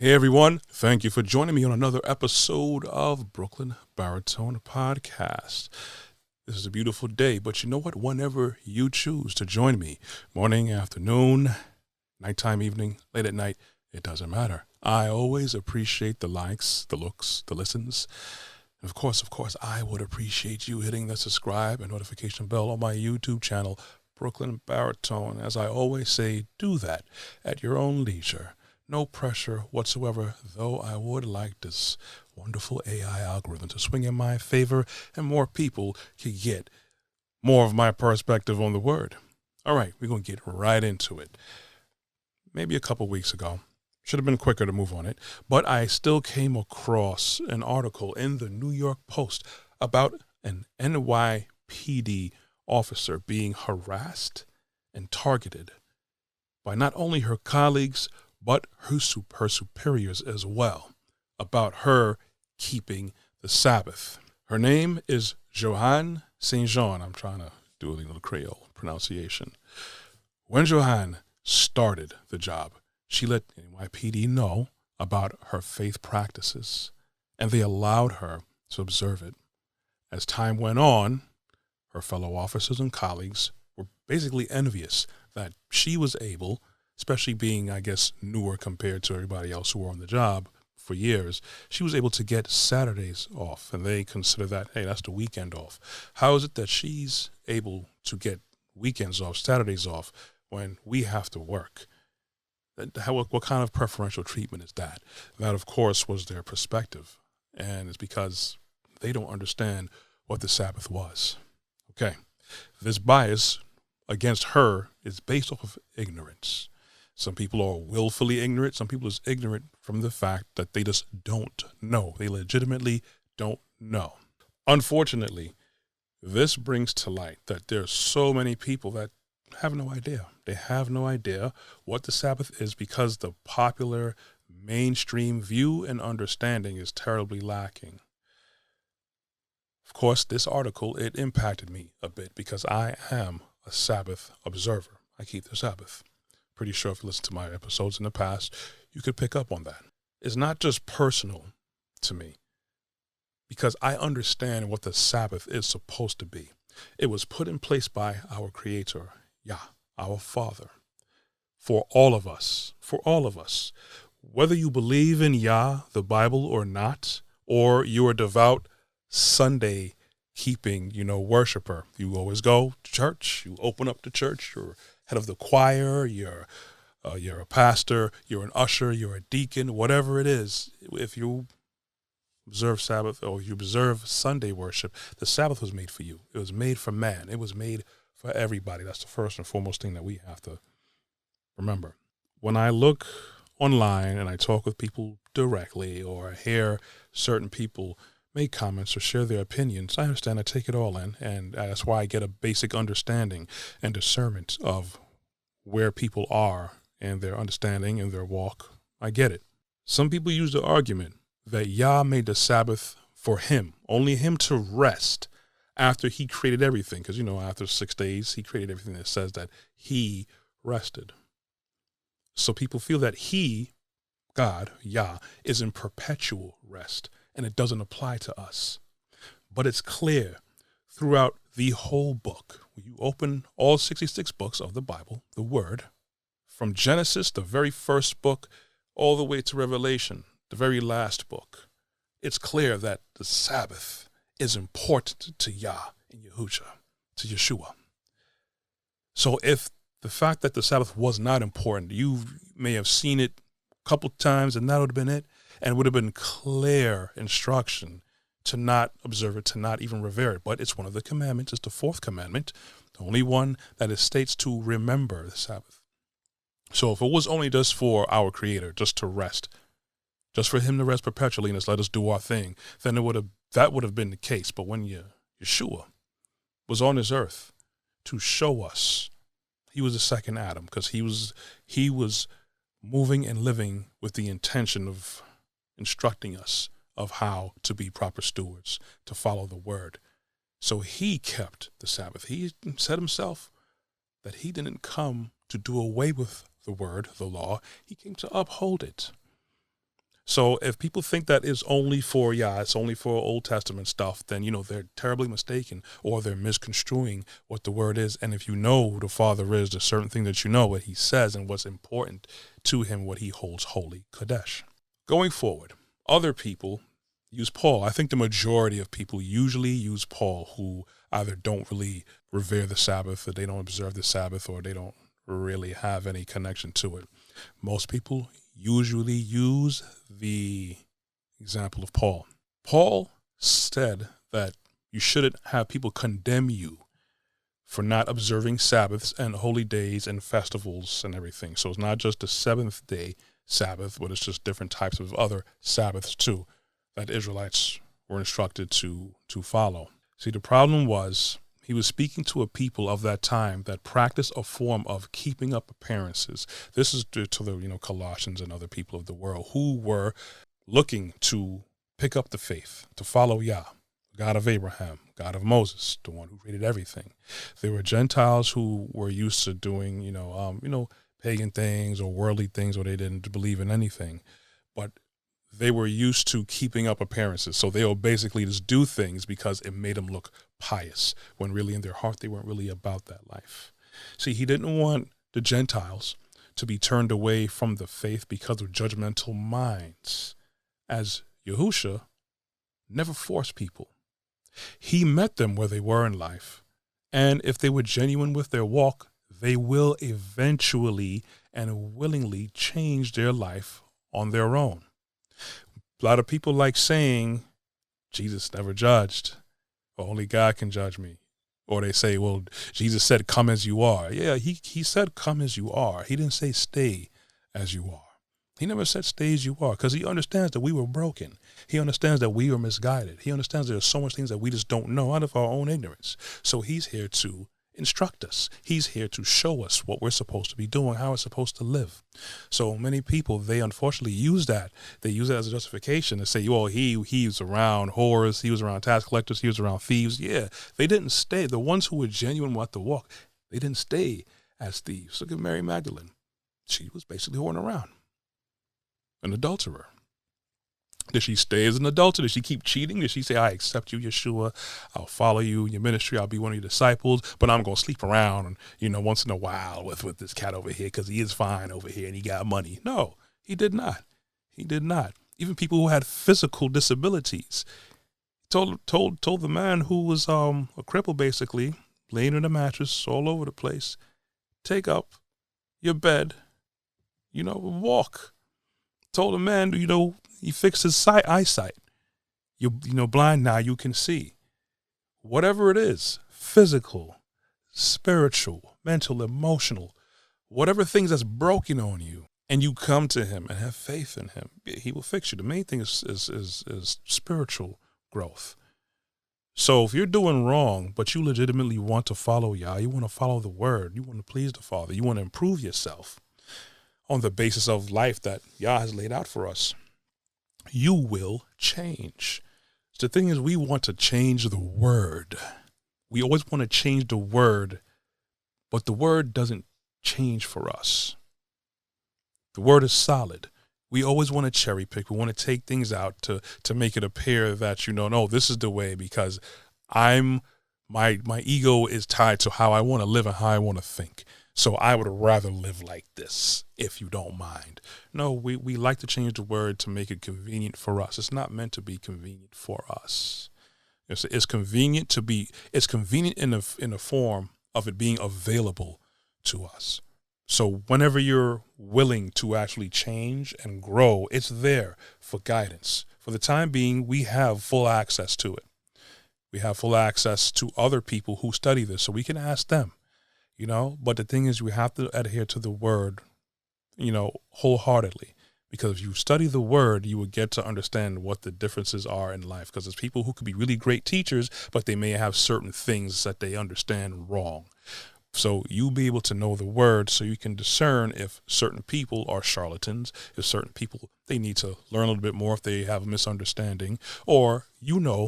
Hey everyone, thank you for joining me on another episode of Brooklyn Baritone Podcast. This is a beautiful day, but you know what? Whenever you choose to join me, morning, afternoon, nighttime, evening, late at night, it doesn't matter. I always appreciate the likes, the looks, the listens. And of course, I would appreciate you hitting the subscribe and notification bell on my YouTube channel, Brooklyn Baritone. As I always say, do that at your own leisure. No pressure whatsoever, though I would like this wonderful AI algorithm to swing in my favor and more people can get more of my perspective on the word. All right, we're going to get right into it. Maybe a couple weeks ago, should have been quicker to move on it, but I still came across an article in the New York Post about an NYPD officer being harassed and targeted by not only her colleagues, but her superiors as well, about her keeping the Sabbath. Her name is Johanne St. Jean. I'm trying to do a little Creole pronunciation. When Johanne started the job, she let NYPD know about her faith practices, and they allowed her to observe it. As time went on, her fellow officers and colleagues were basically envious that she was able, especially being, I guess, newer compared to everybody else who were on the job for years, she was able to get Saturdays off, and they consider that, hey, that's the weekend off. How is it that she's able to get weekends off, Saturdays off, when we have to work? What kind of preferential treatment is that? That, of course, was their perspective, and it's because they don't understand what the Sabbath was. Okay, this bias against her is based off of ignorance. Some people are willfully ignorant. Some people are ignorant from the fact that they just don't know. They legitimately don't know. Unfortunately, this brings to light that there's so many people that have no idea. They have no idea what the Sabbath is because the popular mainstream view and understanding is terribly lacking. Of course, this article, it impacted me a bit because I am a Sabbath observer. I keep the Sabbath. Pretty sure if you listen to my episodes in the past, you could pick up on that. It's not just personal to me because I understand what the Sabbath is supposed to be. It was put in place by our Creator, Yah, our Father, for all of us, whether you believe in Yah, the Bible or not, or you're a devout Sunday keeping, worshiper. You always go to church, you open up the church, you're head of the choir, you're a pastor, you're an usher, you're a deacon, whatever it is. If you observe Sabbath or you observe Sunday worship, the Sabbath was made for you. It was made for man. It was made for everybody. That's the first and foremost thing that we have to remember. When I look online and I talk with people directly or I hear certain people make comments or share their opinions, I understand. I take it all in, and that's why I get a basic understanding and discernment of where people are and their understanding and their walk. I get it. Some people use the argument that Yah made the Sabbath for him, only him to rest after he created everything. Because, after 6 days, he created everything that says that he rested. So people feel that he, God, Yah, is in perpetual rest. And it doesn't apply to us. But it's clear throughout the whole book. When you open all 66 books of the Bible, the Word, from Genesis, the very first book, all the way to Revelation, the very last book, it's clear that the Sabbath is important to Yah and Yahusha, to Yeshua. So if the fact that the Sabbath was not important, you may have seen it a couple times and that would have been it. And would have been clear instruction to not observe it, to not even revere it. But it's one of the commandments. It's the fourth commandment, the only one that it states to remember the Sabbath. So if it was only just for our Creator, just to rest, just for him to rest perpetually and just let us do our thing, then that would have been the case. But when Yeshua was on this earth to show us, he was the second Adam because he was moving and living with the intention of instructing us of how to be proper stewards, to follow the word. So he kept the Sabbath. He said himself that he didn't come to do away with the word, the law. He came to uphold it. So if people think that it's only for, it's only for Old Testament stuff, then, they're terribly mistaken, or they're misconstruing what the word is. And if you know who the Father is, there's certain thing that you know what he says and what's important to him, what he holds holy, Kodesh. Going forward, other people use Paul. I think the majority of people usually use Paul, who either don't really revere the Sabbath, or they don't observe the Sabbath, or they don't really have any connection to it. Most people usually use the example of Paul. Paul said that you shouldn't have people condemn you for not observing Sabbaths and holy days and festivals and everything. So it's not just the seventh day Sabbath, but it's just different types of other Sabbaths too that the Israelites were instructed to follow. See, the problem was he was speaking to a people of that time that practiced a form of keeping up appearances. This is to the Colossians and other people of the world who were looking to pick up the faith, to follow Yah, God of Abraham, God of Moses, the one who created everything. There were Gentiles who were used to doing, pagan things or worldly things, or they didn't believe in anything, but they were used to keeping up appearances. So they will basically just do things because it made them look pious, when really in their heart they weren't really about that life. See, he didn't want the Gentiles to be turned away from the faith because of judgmental minds, as Yahusha never forced people. He met them where they were in life, and if they were genuine with their walk, they will eventually and willingly change their life on their own. A lot of people like saying, Jesus never judged, or only God can judge me. Or they say, well, Jesus said, come as you are. Yeah, he said, come as you are. He didn't say stay as you are. He never said stay as you are, because he understands that we were broken. He understands that we were misguided. He understands there's so much things that we just don't know out of our own ignorance. So he's here to instruct us. He's here to show us what we're supposed to be doing, how we're supposed to live. So many people, they unfortunately use that. They use it as a justification to say, well, he was around whores, he was around tax collectors, he was around thieves. Yeah, they didn't stay. The ones who were genuine about the walk, they didn't stay as thieves. Look at Mary Magdalene. She was basically whoring around. An adulterer. Did she stay as an adulterer? Did she keep cheating? Did she say, I accept you, Yeshua, I'll follow you in your ministry, I'll be one of your disciples, but I'm going to sleep around, once in a while with this cat over here because he is fine over here and he got money? No, he did not. He did not. Even people who had physical disabilities. Told the man who was a cripple, basically, laying in a mattress all over the place, take up your bed, walk. Told the man, he fixed his eyesight. You're blind now, you can see. Whatever it is, physical, spiritual, mental, emotional, whatever things that's broken on you, and you come to him and have faith in him, he will fix you. The main thing is spiritual growth. So if you're doing wrong, but you legitimately want to follow Yah, you want to follow the word, you want to please the Father, you want to improve yourself on the basis of life that Yah has laid out for us, you will change. The thing is, we want to change the word. We always want to change the word, but the word doesn't change for us. The word is solid. We always want to cherry pick. We want to take things out to make it appear that, no, this is the way because my ego is tied to how I want to live and how I want to think. So I would rather live like this, if you don't mind. No, we like to change the word to make it convenient for us. It's not meant to be convenient for us. It's convenient in the form of it being available to us. So whenever you're willing to actually change and grow, it's there for guidance. For the time being, we have full access to it. We have full access to other people who study this, so we can ask them. But the thing is, we have to adhere to the word, wholeheartedly, because if you study the word, you will get to understand what the differences are in life. Because there's people who could be really great teachers, but they may have certain things that they understand wrong. So you'll be able to know the word so you can discern if certain people are charlatans, if certain people, they need to learn a little bit more if they have a misunderstanding, or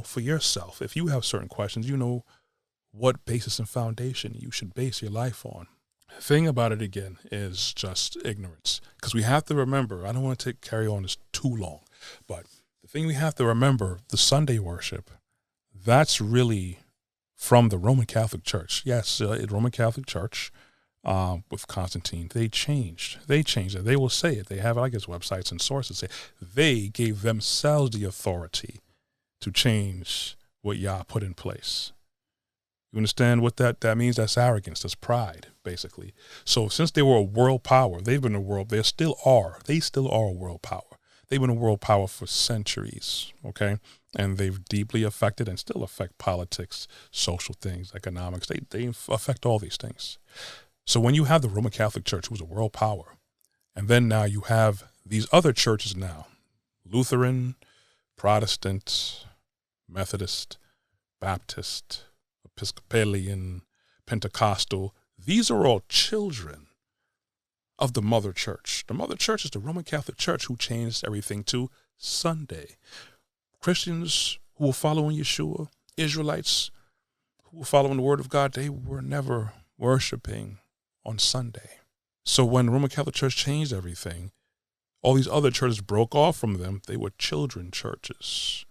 for yourself, if you have certain questions, what basis and foundation you should base your life on. The thing about it, again, is just ignorance. Because we have to remember, I don't want to carry on this too long, But the thing we have to remember, the Sunday worship, that's really from the Roman Catholic Church. Yes, Roman Catholic Church with Constantine, they changed it. They will say it. They have, I guess, websites and sources say they gave themselves the authority to change what Yah put in place. You understand what that means? That's arrogance. That's pride, basically. So since they were a world power, they've been a world, they still are a world power. They've been a world power for centuries, okay? And they've deeply affected and still affect politics, social things, economics. They affect all these things. So when you have the Roman Catholic Church, who's a world power, and then now you have these other churches now, Lutheran, Protestant, Methodist, Baptist, Episcopalian, Pentecostal, these are all children of the mother church. The mother church is the Roman Catholic Church, who changed everything to Sunday. Christians who were following Yeshua, Israelites who were following the word of God, they were never worshiping on Sunday. So when the Roman Catholic Church changed everything, all these other churches broke off from them. They were children churches.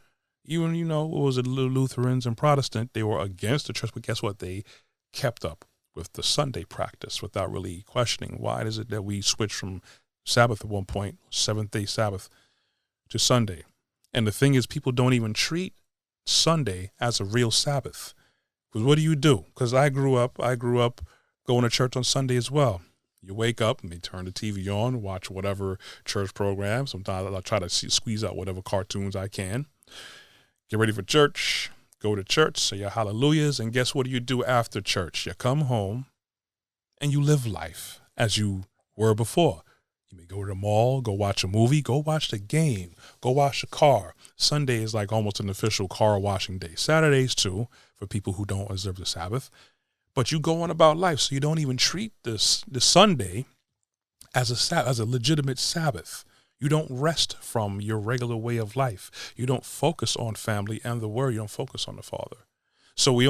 Even, what was it, Lutherans and Protestant, they were against the church, but guess what? They kept up with the Sunday practice without really questioning why is it that we switched from Sabbath at one point, seventh-day Sabbath, to Sunday. And the thing is, people don't even treat Sunday as a real Sabbath. Because what do you do? Because I grew up going to church on Sunday as well. You wake up and they turn the TV on, watch whatever church program. Sometimes I'll try to squeeze out whatever cartoons I can. Get ready for church, go to church, say your hallelujahs, and guess what do you do after church? You come home and you live life as you were before. You may go to the mall, go watch a movie, go watch the game, go wash the car. Sunday is like almost an official car washing day. Saturdays too, for people who don't observe the Sabbath. But you go on about life, so you don't even treat the Sunday as a legitimate Sabbath. You don't rest from your regular way of life. You don't focus on family and the word. You don't focus on the Father. So you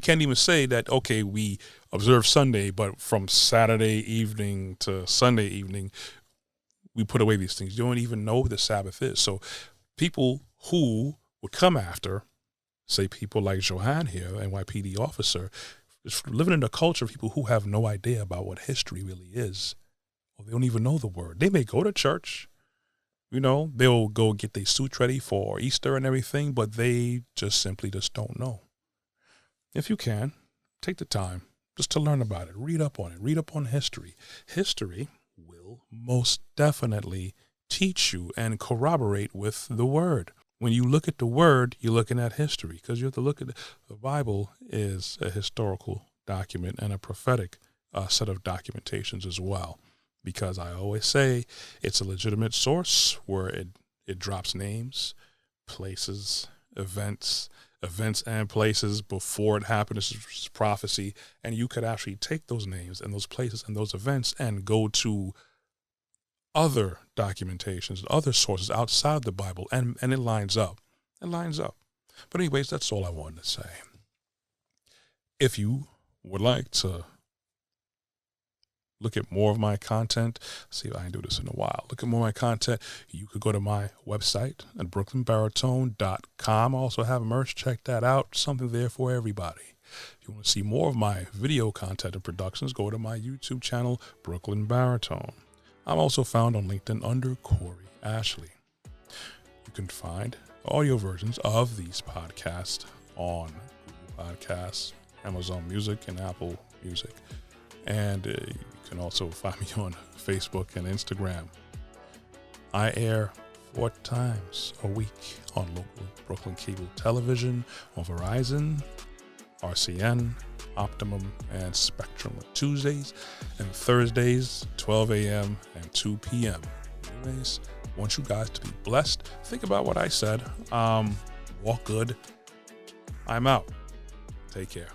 can't even say that, okay, we observe Sunday, but from Saturday evening to Sunday evening, we put away these things. You don't even know what the Sabbath is. So people who would come after, say people like Johan here, NYPD officer, is living in a culture of people who have no idea about what history really is. They don't even know the word. They may go to church, they'll go get their suit ready for Easter and everything, but they simply don't know. If you can, take the time just to learn about it. Read up on it. Read up on history. History will most definitely teach you and corroborate with the word. When you look at the word, you're looking at history, because you have to look at the Bible is a historical document and a prophetic set of documentations as well. Because I always say it's a legitimate source where it drops names, places, events and places before it happened. This is prophecy. And you could actually take those names and those places and those events and go to other documentations, other sources outside of the Bible, and it lines up. It lines up. But anyways, that's all I wanted to say. If you would like to look at more of my content, see if I can do this in a while. Look at more of my content. You could go to my website at brooklynbaritone.com. I also have merch. Check that out. Something there for everybody. If you want to see more of my video content and productions, go to my YouTube channel, Brooklyn Baritone. I'm also found on LinkedIn under Corey Ashley. You can find audio versions of these podcasts on Google Podcasts, Amazon Music, and Apple Music. And you can also find me on Facebook and Instagram. I air 4 times a week on local Brooklyn cable television, on Verizon, RCN, Optimum, and Spectrum on Tuesdays, and Thursdays, 12 a.m. and 2 p.m. Anyways, I want you guys to be blessed. Think about what I said. Walk good. I'm out. Take care.